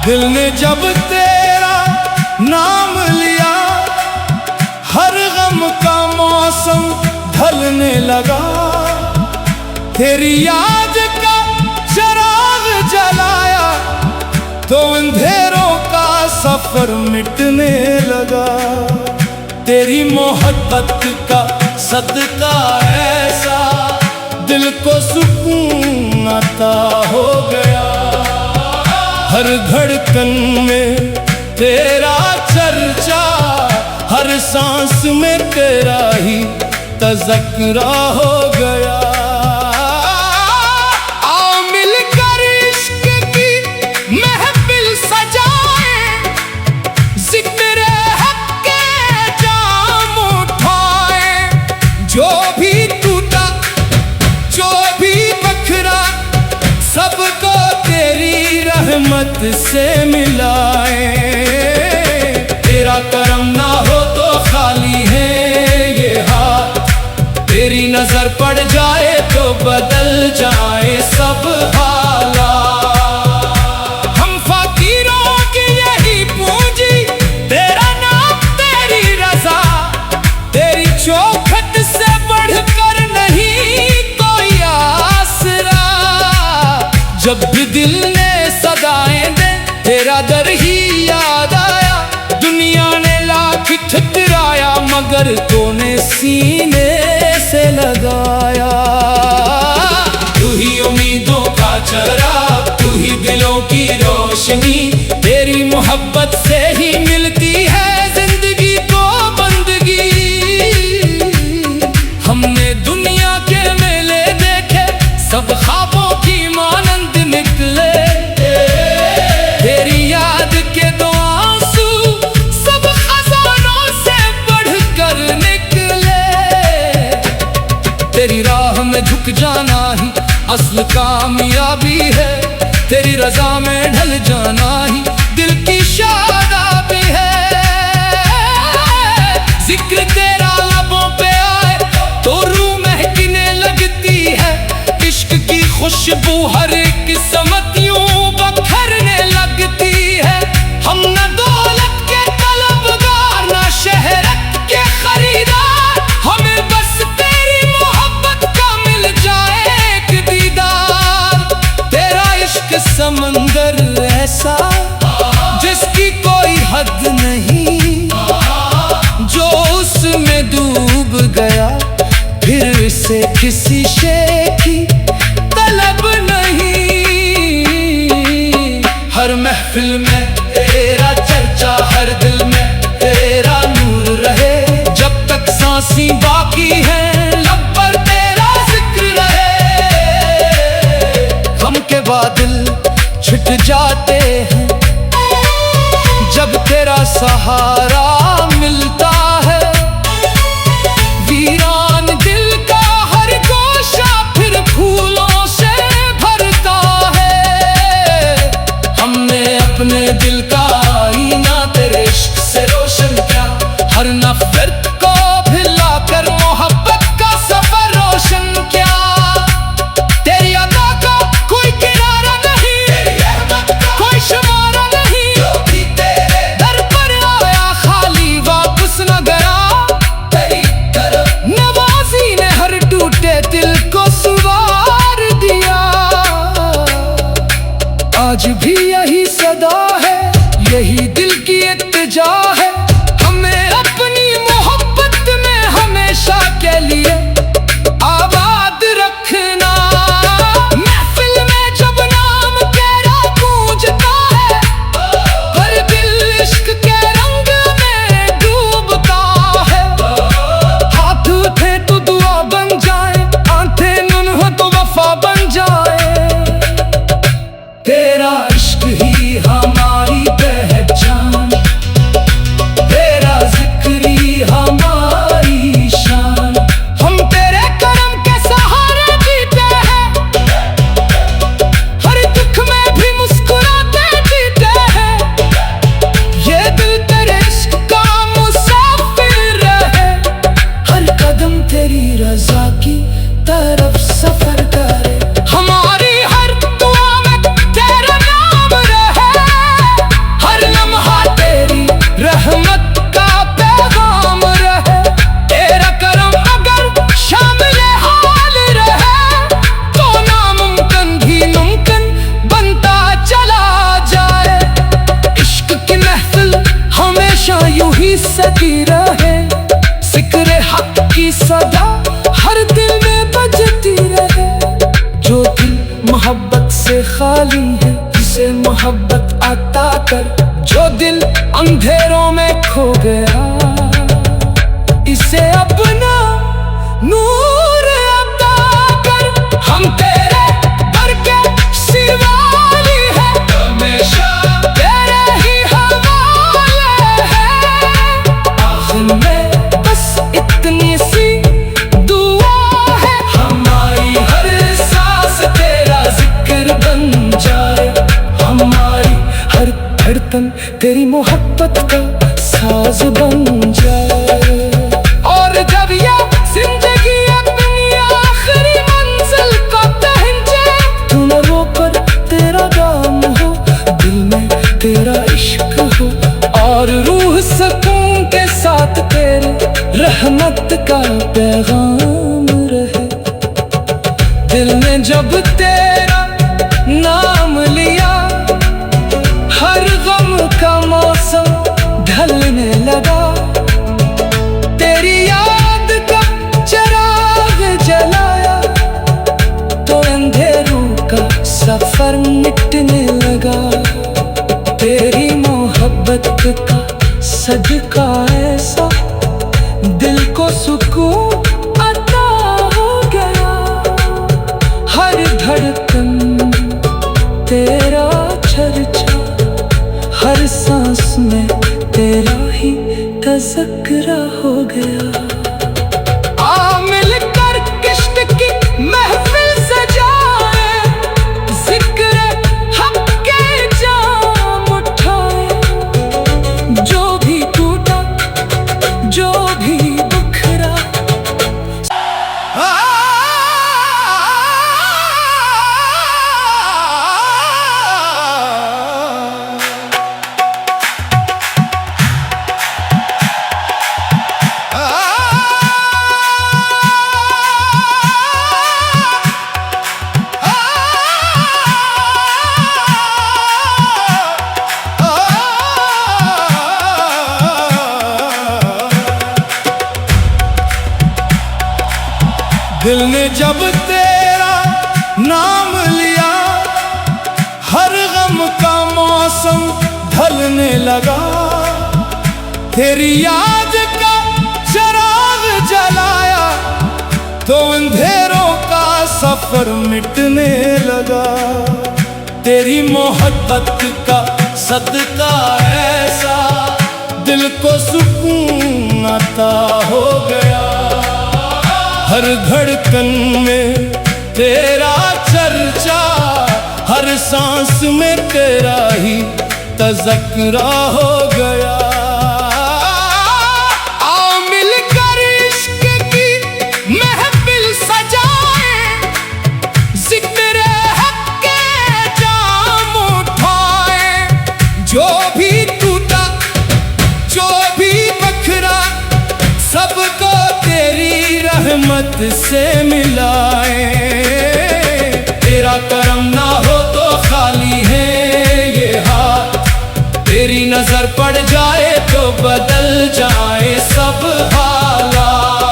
दिल ने जब तेरा नाम लिया, हर गम का मौसम ढलने लगा। तेरी याद का चिराग जलाया तो अंधेरों का सफर मिटने लगा। तेरी मोहब्बत का सदका ऐसा दिल को सुकून आता हो गया। हर धड़कन में तेरा चर्चा, हर सांस में तेरा ही तज़किरा हो गया। आओ मिलकर इश्क की महफिल सजाएं, ज़िक्र हक़ के जाम उठाएं। जो भी टूटा, जो भी बखरा, सबको तेरी रहमत से मिलाए। तेरा करम ना हो तो खाली है ये हाथ, तेरी नजर पड़ जाए तो बदल जाए सब हालात। हम फकीरों की यही पूंजी, तेरा नाम तेरी रजा, तेरी चौखट से बढ़कर नहीं कोई आसरा। जब भी दिल ने सदाएं दे तेरा दर ही याद आया। दुनिया ने लाख ठुकराया मगर तूने सीने से लगाया। तू ही उम्मीदों का चराग, तू ही दिलों की रोशनी। तेरी मोहब्बत से ही मिलती है जिंदगी को बंदगी। हमने दुनिया के मेले देखे, सब ख्वाबों की मानंद निकले। तेरी याद के दो आंसू सब खजानों से बढ़कर निकले। तेरी राह में झुक जाना ही असल कामयाबी है। तेरी रजा में ढल जाना ही दिल की शादाबी है। जिक्र तेरा लबों पे आए तो रूह महकने लगती है। इश्क की खुशबू हर एक समत यूं बखरने लगती है। हम न दौलत के तलबगार, न शहरत के खरीदार, हमें बस तेरी मोहब्बत का मिल जाए एक दीदार। तेरा इश्क समंदर ऐसा जिसकी कोई हद नहीं, जो उसमें डूब गया फिर से किसी शे की तलब नहीं। हर महफिल में तेरा चर्चा, हर दिल में तेरा नूर रहे। जब तक सांसी बाकी है लब पर तेरा जिक्र रहे। गम के बादल छिट जाते हैं जब तेरा सहारा मिलता है। वीरान दिल का हर गोशा फिर फूलों से भरता है। हमने अपने दिल का आईना तेरे इश्क से रोशन किया। हर नफरत को भुलाकर मोहब्बत का सफर रोशन किया। तेरी अदा का कोई किनारा नहीं, तेरी रहमत का कोई शुमारा नहीं। जो भी तेरे दर पर आया खाली वापस न गया। तेरी तरफ नवाजी ने हर टूटे दिल को संवार दिया। आज भी यही सदा है, यही दिल की इत्तिजा है। हमें अपनी मोहब्बत में हमेशा के लिए आबाद रखना। महफिल में जब नाम तेरा गूंजता है, हर दिल इश्क के रंग में डूबता है। हाथ उठे तो दुआ बन जाए, आंखें नून हो तो वफा बन जाए। तेरा इश्क ही हम सदी रहे। जिक्र हक की सदा हर दिल में बजती रहे। जो दिल मोहब्बत से खाली है उसे मोहब्बत अता कर। जो दिल अंधेरों में खो गया इसे अपना नूर अता कर। हम तेरे दर के सिवाली है, हमेशा तेरे ही हवाले है। आखिर में बस इतनी सी दुआ है, हमारी हर सांस तेरा जिक्र बन जाए। हमारी हर धड़कन तेरी मोहब्बत का साज बन जाए। और जब ये जिंदगी अपनी आखिरी मंजिल को पहुंचे, तू न रोकर तेरा नाम हो, दिल में तेरा इश्क हो, और रूह सुकून के साथ तेरे रहमत का पैगाम रहे। दिल ने जब तेरा नाम लिया हर गम का मौसम ढलने लगा। तेरी याद का चिराग जलाया तो अंधेरों का सफर मिटने लगा। तेरी मोहब्बत का सदका ऐसा दिल को सुकून अता हो गया। हर धड़कन तेरा चर्चा, हर सांस में तेरा ही तज़किरा हो गया। आ मिलकर किश्त की महफिल सजाए, जिक्र हक के जाम उठाए। जो भी टूटा जो भी बिखरा, दिल ने जब तेरा नाम लिया हर गम का मौसम ढलने लगा। तेरी याद का चिराग जलाया तो अंधेरों का सफर मिटने लगा। तेरी मोहब्बत का सदका ऐसा दिल को सुकून अता हो गया। हर धड़कन में तेरा चर्चा, हर सांस में तेरा ही तज़किरा हो गया। आओ मिलकर इश्क की महफिल सजाए, जिक्र हक के जाम उठाए। जो भी टूटा जो भी बखरा, सबको तेरी रहमत से मिलाए। तेरा करम ना हो तो खाली है ये हाथ, तेरी नजर पड़ जाए तो बदल जाए सब हालात।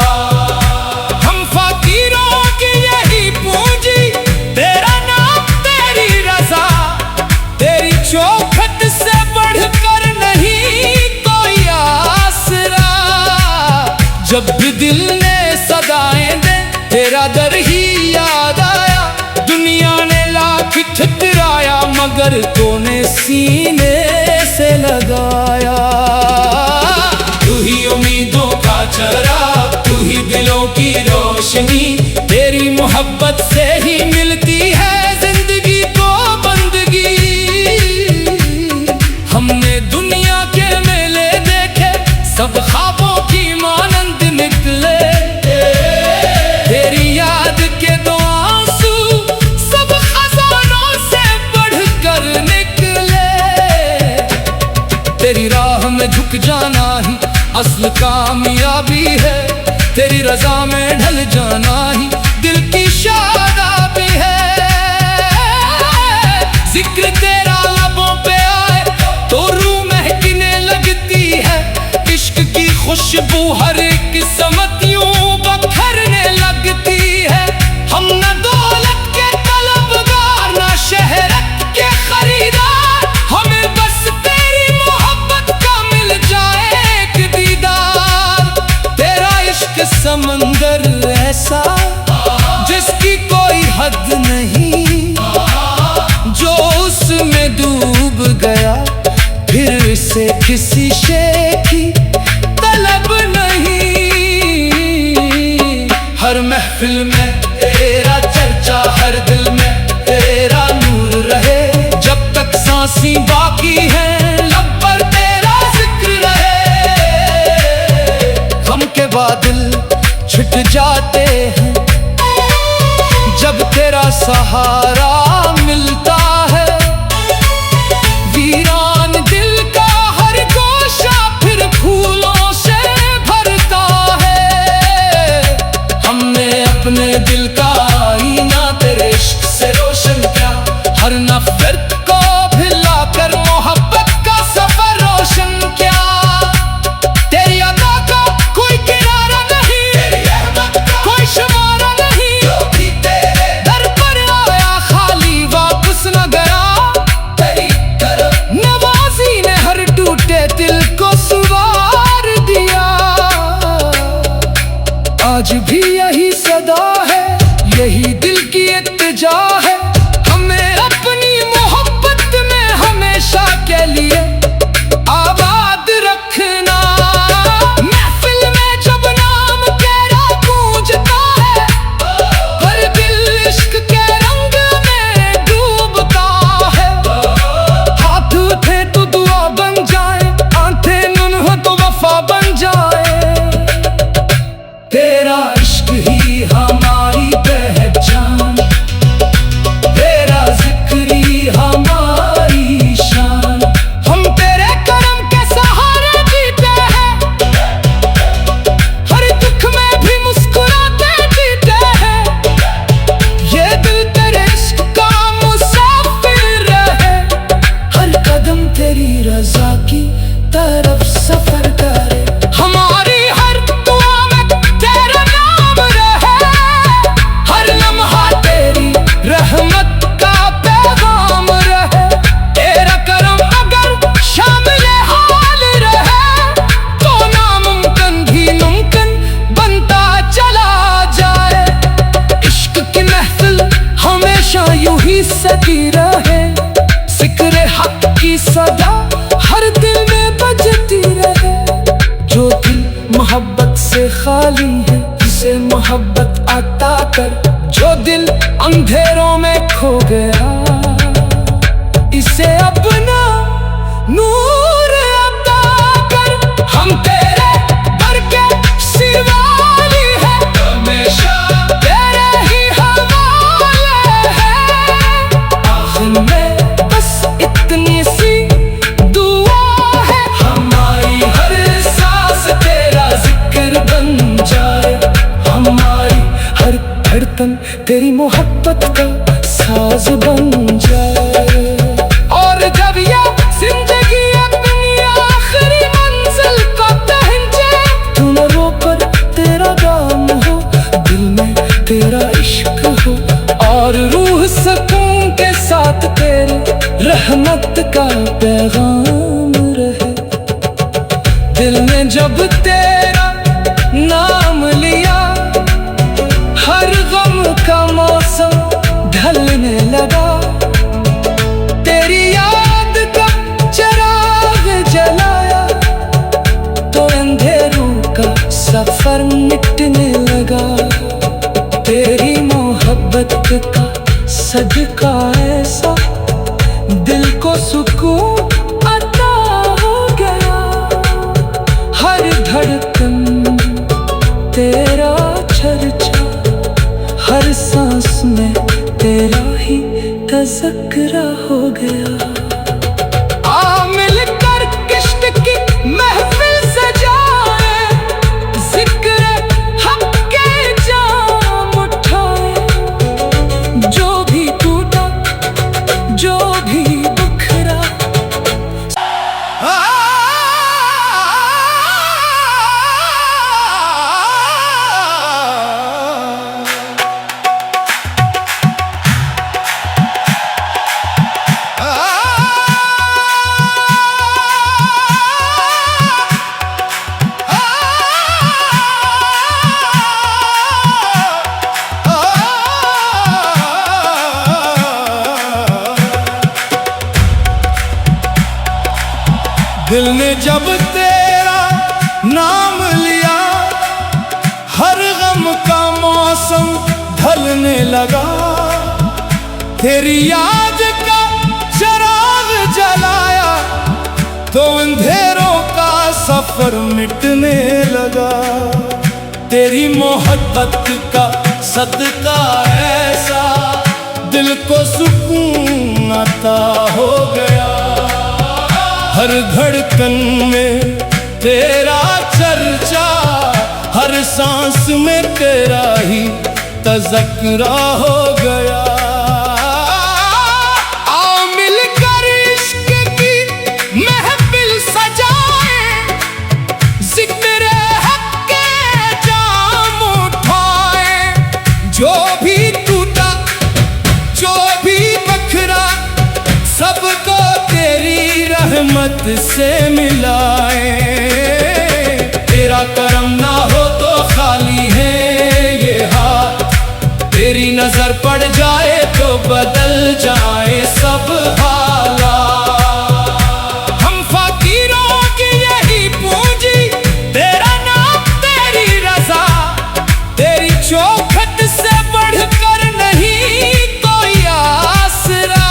हम फकीरों की यही पूंजी, तेरा नाम तेरी रजा। तेरी चौखट से बढ़कर नहीं कोई आसरा। जब भी दिल ने सदाएं दे तेरा दर ही याद आया। दुनिया ने लाख ठुकराया मगर तूने सीने से लगाया। तू ही उम्मीदों का चराग, तू ही दिलों की रोशनी। तेरी मोहब्बत से ही मिलती है जिंदगी को बंदगी। हमने दुनिया के मेले देखे, सब ख्वाबों की मानंद निकले। तेरी याद के दो आंसू सब खजानों से बढ़कर निकले। तेरी राह में झुक जाना ही असल कामयाबी है। तेरी रजा में ढल जाना ही दिल की शादाबी है। जिक्र तेरा लबों पे आए तो रूह महकने लगती है। इश्क हर किस्मत यूं बखरने लगती है। हम न दौलत के तलबगार, न शहरत के खरीदार, हमें बस तेरी मोहब्बत का मिल जाए एक दीदार। तेरा इश्क समंदर ऐसा जिसकी कोई हद नहीं, जो उसमें डूब गया फिर से किसी शे की तलब नहीं। हर महफिल में तेरा चर्चा, हर दिल में तेरा नूर रहे। जब तक सांसें बाकी हैं लब पर तेरा जिक्र रहे। गम के बादल छिट जाते हैं जब तेरा सहारा मिलता है। वीरान दिल का हर गोशा फिर फूलों से भरता है। हमने अपने दिल का आईना तेरे इश्क से रोशन किया। हर नफरत को भुलाकर मोहब्बत का सफर रोशन किया। तेरी अदा का कोई किनारा नहीं, तेरी रहमत का कोई शुमारा नहीं। जो भी तेरे दर पर आया खाली वापस न गया। तेरी तरफ नवाजी ने हर टूटे दिल को संवार दिया। आज भी यही सदा है, यही दिल की इत्तिजा है। हमें अपनी मोहब्बत में हमेशा के लिए आबाद रखना। महफिल में जब नाम तेरा गूंजता है, हर दिल इश्क के रंग में डूबता है। हाथ उठे तो दुआ बन जाए, आंखें नम हो तो वफा बन जाए। तेरा इश्क ही हमारी पहचान, तेरा जिक्र ही हमारी शान। हम तेरे करम के सहारे जीते हैं, हर दुख में भी मुस्कुराते जीते हैं। ये दिल तेरे इश्क का मुसाफिर रहे, हर कदम तेरी रजा की तरफ सफर करे। हमारी हर दुआ में तेरा नाम रहे, हर लम्हा तेरी रहमत का पैगाम रहे। तेरा करम अगर शामिल हाल रहे, तो नामुमकिन भी मुमकिन बनता चला जाए। इश्क की महफिल हमेशा यूं ही सजी रहे, जिक्र हक की सदा हर दिल में बजती रहे। जो दिल मोहब्बत से खाली है, जिसे मोहब्बत अता कर। जो दिल अंधेरों में खो गया, इसे अपना नूर अता कर। हम तेरे दर के सिरवाली है, हमेशा तेरे ही हवाले है। आखिर में बस इतनी सी दुआ है, हमारी हर सांस तेरा जिक्र बन जाए। हमारी हर धड़कन तेरी मोहब्बत का साज बन जाए। और जब ये जिंदगी अपनी आखिरी मंजिल को पहुंचे, तू न रो कर तेरा गाम हो, दिल में तेरा इश्क हो। और रूह सुकून के साथ तेरे रहमत का पैगाम रहे। दिल ने जब तेरा नाम लिया, हर गम का मौसम ढलने लगा। तेरी याद का चिराग जलाया, तो अंधेरों का सफर मिटने लगा। तेरी मोहब्बत का सदका ऐसा दिल को सुकून अता हो गया। हर धड़कन तेरा चर्चा, हर सांस में तेरा ही तज़किरा हो गया। आ मिलकर किश्त की महफिल सजाए, जिक्र हक के जाम उठाए। जो भी टूटा, जो भी बिखरा, दिल ने जब तेरा नाम लिया, हर गम का मौसम ढलने लगा। तेरी याद का चिराग जलाया तो अंधेरों का सफर मिटने लगा। तेरी मोहब्बत का सदका ऐसा दिल को सुकून अता हो गया। हर धड़कन में तेरा चर्चा, हर सांस में तेरा ही तज़किरा हो गया। आओ मिलकर इश्क की महफिल सजाएं, ज़िक्र हक़ के जाम उठाएं। जो भी टूटा, जो भी बखरा, सबको तेरी रहमत से मिलाएं। तेरा करम ना हो तो खाली है ये हाथ, तेरी नजर पड़ जाए तो बदल जाए सब हालात। हम फकीरों की यही पूंजी, तेरा नाम तेरी रज़ा, तेरी चौखट से बढ़कर नहीं कोई आसरा।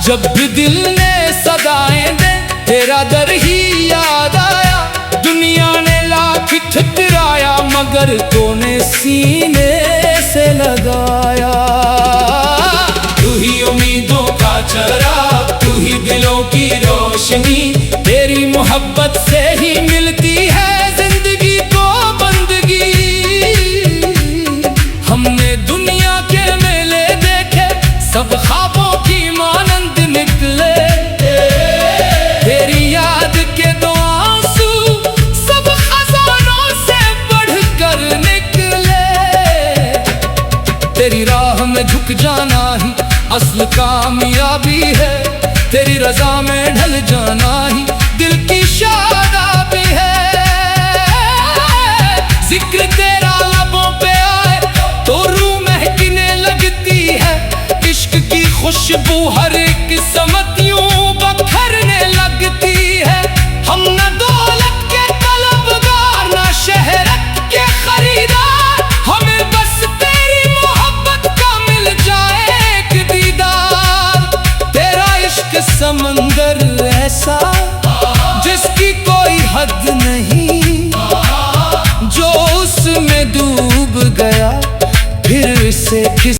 जब भी दिल ने सदाएं दे तेरा दर ही याद आया। दुनिया ने लाख ठुकराया मगर तूने सीने से लगाया। तू ही उम्मीदों का चिराग, तू ही दिलों की रोशनी। तेरी मोहब्बत से ही मिलती है जिंदगी को बंदगी। हमने दुनिया के मेले देखे, सब ख्वाबों की मानंद निकले। तेरी याद के दो आंसू सब खजानों से बढ़कर निकले। तेरी राह में झुक जाना ही असल कामयाबी है। तेरी रजा में ढल जाना ही दिल की शादाबी है। जिक्र तेरा लबों पे आए तो रूह महकने लगती है। इश्क की खुशबू हर एक किस्मत यूं बखरने लगती है। हम न दौलत के तलबगार, न शहरत के खरीदार, हमें बस तेरी मोहब्बत का मिल जाए एक दीदार। तेरा इश्क समंदर ऐसा जिसकी कोई हद नहीं, जो उसमें डूब गया फिर से